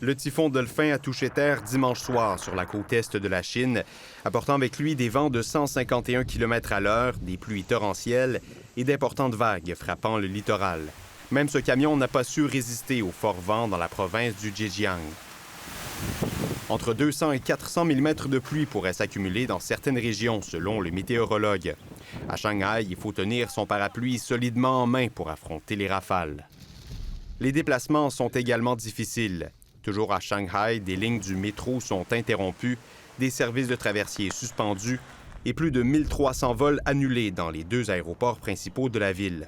Le typhon Dolphin a touché terre dimanche soir sur la côte est de la Chine, apportant avec lui des vents de 151 km à l'heure, des pluies torrentielles et d'importantes vagues frappant le littoral. Même ce camion n'a pas su résister au fort vent dans la province du Zhejiang. Entre 200 et 400 mm de pluie pourraient s'accumuler dans certaines régions, selon le météorologue. À Shanghai, il faut tenir son parapluie solidement en main pour affronter les rafales. Les déplacements sont également difficiles. Toujours à Shanghai, des lignes du métro sont interrompues, des services de traversiers suspendus et plus de 1300 vols annulés dans les 2 aéroports principaux de la ville.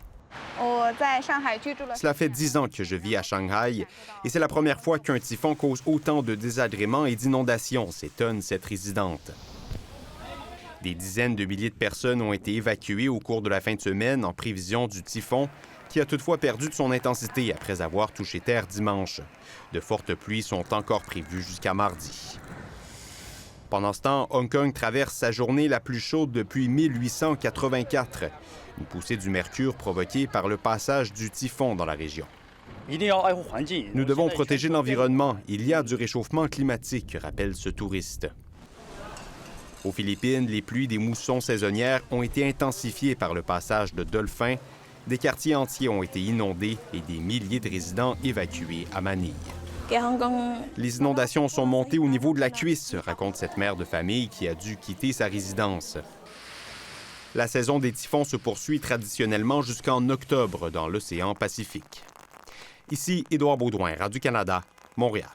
Cela fait 10 ans que je vis à Shanghai et c'est la première fois qu'un typhon cause autant de désagréments et d'inondations, s'étonne cette résidente. Des dizaines de milliers de personnes ont été évacuées au cours de la fin de semaine en prévision du typhon, qui a toutefois perdu de son intensité après avoir touché terre dimanche. De fortes pluies sont encore prévues jusqu'à mardi. Pendant ce temps, Hong Kong traverse sa journée la plus chaude depuis 1884. Une poussée du mercure provoquée par le passage du typhon dans la région. Nous devons protéger l'environnement. Il y a du réchauffement climatique, rappelle ce touriste. Aux Philippines, les pluies des moussons saisonnières ont été intensifiées par le passage de Dolphin. Des quartiers entiers ont été inondés et des milliers de résidents évacués à Manille. Les inondations sont montées au niveau de la cuisse, raconte cette mère de famille qui a dû quitter sa résidence. La saison des typhons se poursuit traditionnellement jusqu'en octobre dans l'océan Pacifique. Ici, Édouard Baudouin, Radio-Canada, Montréal.